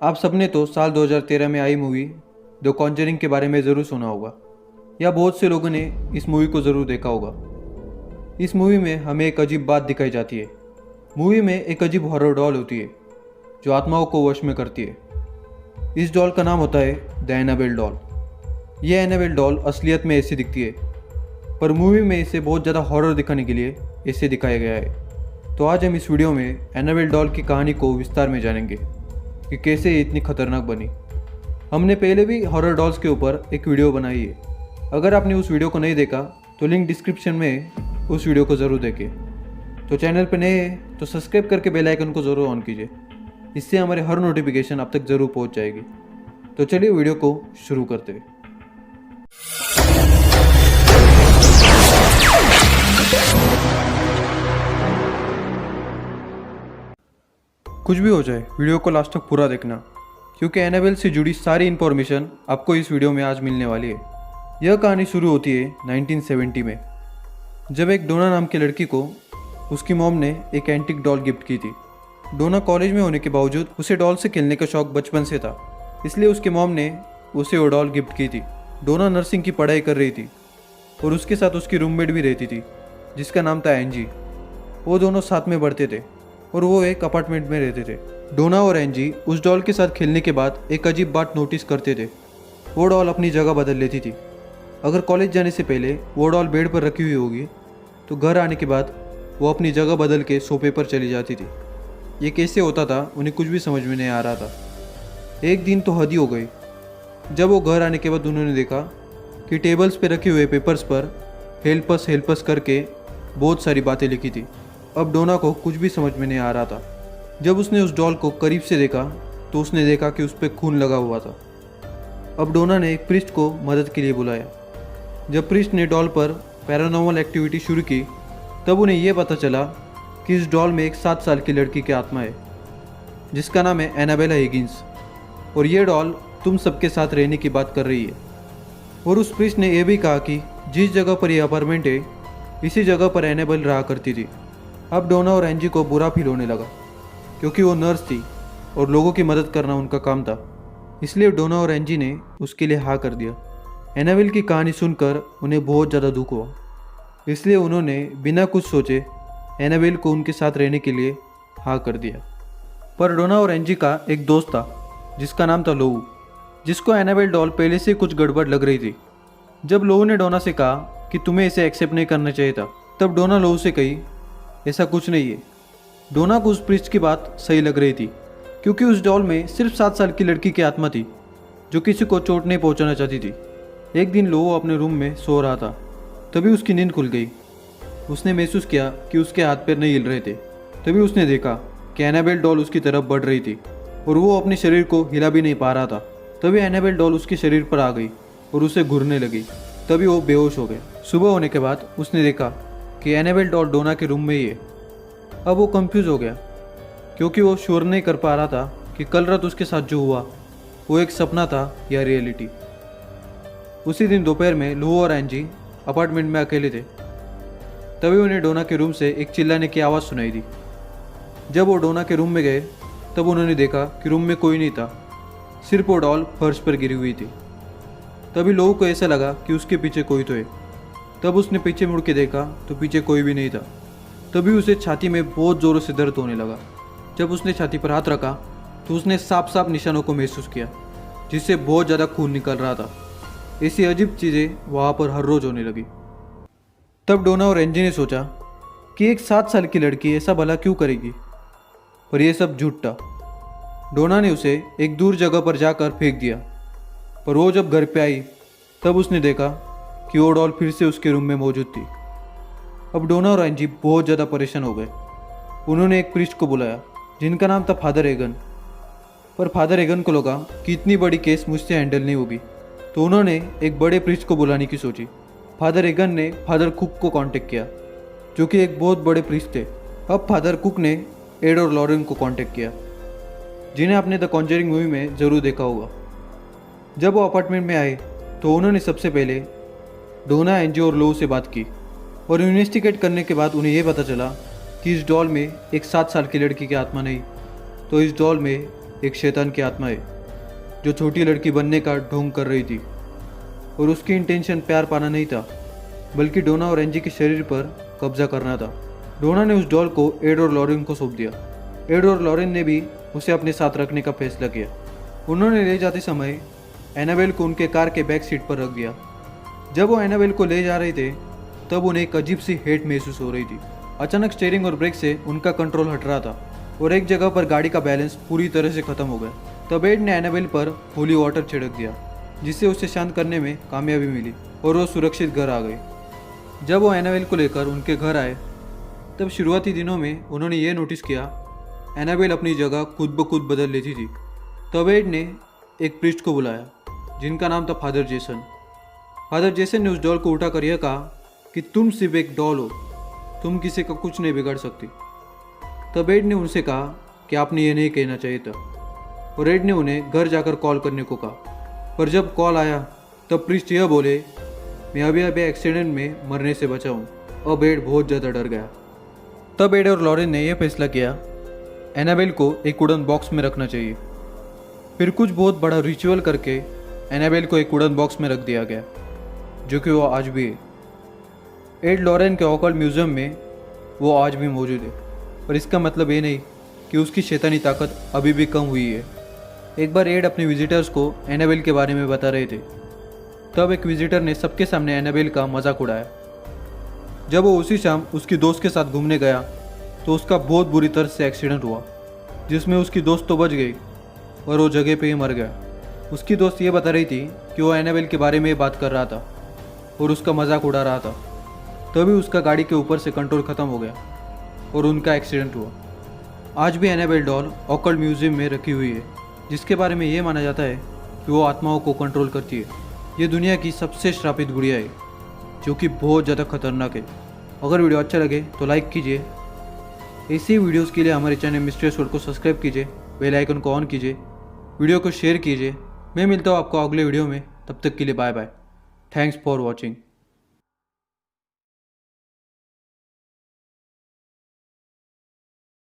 आप सबने तो साल 2013 में आई मूवी द कॉन्जरिंग के बारे में ज़रूर सुना होगा या बहुत से लोगों ने इस मूवी को ज़रूर देखा होगा। इस मूवी में हमें एक अजीब बात दिखाई जाती है। मूवी में एक अजीब हॉरर डॉल होती है जो आत्माओं को वश में करती है। इस डॉल का नाम होता है द एनाबेल डॉल। यह एनाबेल डॉल असलियत में ऐसी दिखती है, पर मूवी में इसे बहुत ज़्यादा हॉरर दिखाने के लिए ऐसे दिखाया गया है। तो आज हम इस वीडियो में एनाबेल डॉल की कहानी को विस्तार में जानेंगे कि कैसे ये इतनी खतरनाक बनी। हमने पहले भी हॉरर डॉल्स के ऊपर एक वीडियो बनाई है। अगर आपने उस वीडियो को नहीं देखा तो लिंक डिस्क्रिप्शन में उस वीडियो को ज़रूर देखें। तो चैनल पर नए हैं तो सब्सक्राइब करके बेल आइकन को ज़रूर ऑन कीजिए, इससे हमारे हर नोटिफिकेशन आप तक ज़रूर पहुंच जाएगी। तो चलिए वीडियो को शुरू करते हैं। कुछ भी हो जाए, वीडियो को लास्ट तक पूरा देखना, क्योंकि एनाबेल से जुड़ी सारी इन्फॉर्मेशन आपको इस वीडियो में आज मिलने वाली है। यह कहानी शुरू होती है 1970 में, जब एक डोना नाम की लड़की को उसकी मॉम ने एक एंटिक डॉल गिफ्ट की थी। डोना कॉलेज में होने के बावजूद उसे डॉल से खेलने का शौक बचपन से था, इसलिए उसके मॉम ने उसे वो डॉल गिफ्ट की थी। डोना नर्सिंग की पढ़ाई कर रही थी और उसके साथ उसकी रूममेट भी रहती थी जिसका नाम था एंजी। वो दोनों साथ में पढ़ते थे और वो एक अपार्टमेंट में रहते थे। डोना और एंजी उस डॉल के साथ खेलने के बाद एक अजीब बात नोटिस करते थे। वो डॉल अपनी जगह बदल लेती थी। अगर कॉलेज जाने से पहले वो डॉल बेड पर रखी हुई होगी तो घर आने के बाद वो अपनी जगह बदल के सोफे पर चली जाती थी। ये कैसे होता था उन्हें कुछ भी समझ में नहीं आ रहा था। एक दिन तो हद ही हो गई। जब वो घर आने के बाद उन्होंने देखा कि टेबल्स पे रखे हुए पेपर्स पर हेल्प अस करके बहुत सारी बातें लिखी थी। अब डोना को कुछ भी समझ में नहीं आ रहा था। जब उसने उस डॉल को करीब से देखा तो उसने देखा कि उस पर खून लगा हुआ था। अब डोना ने एक प्रीस्ट को मदद के लिए बुलाया। जब प्रीस्ट ने डॉल पर पैरानॉर्मल एक्टिविटी शुरू की तब उन्हें यह पता चला कि इस डॉल में एक 7 साल की लड़की की आत्मा है जिसका नाम है एनाबेला हिगिंस, और ये डॉल तुम सबके साथ रहने की बात कर रही है। और उस प्रीस्ट ने यह भी कहा कि जिस जगह पर यह अपार्टमेंट है इसी जगह पर एनाबेल रहा करती थी। अब डोना और एंजी को बुरा फील होने लगा, क्योंकि वो नर्स थी और लोगों की मदद करना उनका काम था। इसलिए डोना और एंजी ने उसके लिए हाँ कर दिया। एनाबेल की कहानी सुनकर उन्हें बहुत ज़्यादा दुख हुआ, इसलिए उन्होंने बिना कुछ सोचे एनाबेल को उनके साथ रहने के लिए हाँ कर दिया। पर डोना और एंजी का एक दोस्त था जिसका नाम था लोऊ, जिसको एनाबेल डॉल पहले से कुछ गड़बड़ लग रही थी। जब लोऊ ने डोना से कहा कि तुम्हें इसे एक्सेप्ट नहीं करना चाहिए था, तब डोना लोऊ से कही ऐसा कुछ नहीं है। डोना को उस प्रीस्ट की बात सही लग रही थी, क्योंकि उस डॉल में सिर्फ 7 साल की लड़की की आत्मा थी जो किसी को चोट नहीं पहुंचाना चाहती थी। एक दिन लोऊ अपने रूम में सो रहा था, तभी उसकी नींद खुल गई। उसने महसूस किया कि उसके हाथ पैर नहीं हिल रहे थे। तभी उसने देखा कि एनाबेल डॉल उसकी तरफ बढ़ रही थी और वो अपने शरीर को हिला भी नहीं पा रहा था। तभी एनाबेल डॉल उसके शरीर पर आ गई और उसे घूरने लगी। तभी वो बेहोश हो गए। सुबह होने के बाद उसने देखा कि एनाबेल डॉल डोना के रूम में ही है। अब वो कंफ्यूज हो गया, क्योंकि वो श्योर नहीं कर पा रहा था कि कल रात उसके साथ जो हुआ वो एक सपना था या रियलिटी। उसी दिन दोपहर में लोऊ और एंजी अपार्टमेंट में अकेले थे। तभी उन्हें डोना के रूम से एक चिल्लाने की आवाज़ सुनाई दी। जब वो डोना के रूम में गए तब उन्होंने देखा कि रूम में कोई नहीं था, सिर्फ वो डॉल फर्श पर गिरी हुई थी। तभी लोऊ को ऐसा लगा कि उसके पीछे कोई तो है। तब उसने पीछे मुड़ के देखा तो पीछे कोई भी नहीं था। तभी उसे छाती में बहुत ज़ोरों से दर्द होने लगा। जब उसने छाती पर हाथ रखा तो उसने साफ साफ निशानों को महसूस किया, जिससे बहुत ज़्यादा खून निकल रहा था। ऐसी अजीब चीज़ें वहाँ पर हर रोज़ होने लगी। तब डोना और एंजी ने सोचा कि एक 7 साल की लड़की ऐसा भला क्यों करेगी, पर यह सब झूठ था। डोना ने उसे एक दूर जगह पर जाकर फेंक दिया, पर वो जब घर पे आई तब उसने देखा कि वो डॉल फिर से उसके रूम में मौजूद थी। अब डोना और एंजी बहुत ज़्यादा परेशान हो गए। उन्होंने एक प्रीस्ट को बुलाया जिनका नाम था फादर एगन। पर फादर एगन को लगा कि इतनी बड़ी केस मुझसे हैंडल नहीं होगी, तो उन्होंने एक बड़े प्रीस्ट को बुलाने की सोची। फादर एगन ने फादर कुक को कांटेक्ट किया, जो कि एक बहुत बड़े प्रीस्ट थे। अब फादर कुक ने एड और लॉरेन को कांटेक्ट किया, जिन्हें आपने द कॉन्जरिंग मूवी में ज़रूर देखा होगा। जब वो अपार्टमेंट में आए तो उन्होंने सबसे पहले डोना, एंजी और लोऊ से बात की, और इन्वेस्टिगेट करने के बाद उन्हें यह पता चला कि इस डॉल में एक 7 साल की लड़की की आत्मा नहीं, तो इस डॉल में एक शैतान की आत्मा है जो छोटी लड़की बनने का ढोंग कर रही थी, और उसकी इंटेंशन प्यार पाना नहीं था बल्कि डोना और एंजी के शरीर पर कब्जा करना था। डोना ने उस डॉल को एड और लॉरेन को सौंप दिया। एड और लॉरेन ने भी उसे अपने साथ रखने का फैसला किया। उन्होंने ले जाते समय एनाबेल को उनके कार के बैक सीट पर रख दिया। जब वो एनाबेल को ले जा रहे थे तब उन्हें एक अजीब सी हेट महसूस हो रही थी। अचानक स्टीयरिंग और ब्रेक से उनका कंट्रोल हट रहा था और एक जगह पर गाड़ी का बैलेंस पूरी तरह से खत्म हो गया। तब एड ने एनाबेल पर होली वाटर छिड़क दिया जिससे उसे शांत करने में कामयाबी मिली और वो सुरक्षित घर आ गए। जब वो एनाबेल को लेकर उनके घर आए तब शुरुआती दिनों में उन्होंने ये नोटिस किया एनाबेल अपनी जगह खुद ब खुद बदल लेती थी। तब एड ने एक प्रीस्ट को बुलाया जिनका नाम था फादर जेसन। फादर जेसन ने उस डॉल को उठाकर यह कहा कि तुम सिर्फ एक डॉल हो, तुम किसी का कुछ नहीं बिगाड़ सकती। तब एड ने उनसे कहा कि आपने ये नहीं कहना चाहिए था, और एड ने उन्हें घर जाकर कॉल करने को कहा। पर जब कॉल आया तब प्रीस्ट यह बोले मैं अभी एक्सीडेंट में मरने से बचा हूँ। अब एड बहुत ज़्यादा डर गया। तब एड और लॉरेन ने यह फैसला किया एनाबेल को एक वुडन बॉक्स में रखना चाहिए। फिर कुछ बहुत बड़ा रिचुअल करके एनाबेल को एक वुडन बॉक्स में रख दिया गया जो कि वो आज भी है। एड लॉरेन के ऑकल्ट म्यूजियम में वो आज भी मौजूद है, पर इसका मतलब ये नहीं कि उसकी शैतानी ताकत अभी भी कम हुई है। एक बार एड अपने विजिटर्स को एनाबेल के बारे में बता रहे थे तब एक विजिटर ने सबके सामने एनाबेल का मजाक उड़ाया। जब वो उसी शाम उसकी दोस्त के साथ घूमने गया तो उसका बहुत बुरी तरह से एक्सीडेंट हुआ जिसमें उसकी दोस्त तो बच गई और वो जगह पे ही मर गया। उसकी दोस्त ये बता रही थी कि वो एनाबेल के बारे में बात कर रहा था और उसका मजाक उड़ा रहा था। तभी उसका गाड़ी के ऊपर से कंट्रोल ख़त्म हो गया और उनका एक्सीडेंट हुआ। आज भी एनाबेल डॉल ऑकल्ट म्यूजियम में रखी हुई है जिसके बारे में ये माना जाता है कि वो आत्माओं को कंट्रोल करती है। ये दुनिया की सबसे श्रापित गुड़िया है जो कि बहुत ज़्यादा खतरनाक है। अगर वीडियो अच्छा लगे तो लाइक कीजिए। ऐसी वीडियोस के लिए हमारे चैनल मिस्ट्रियस वर्ल्ड को सब्सक्राइब कीजिए, बेल आइकन को ऑन कीजिए, वीडियो को शेयर कीजिए। मैं मिलता हूँ आपको अगले वीडियो में, तब तक के लिए bye bye. Thanks for watching.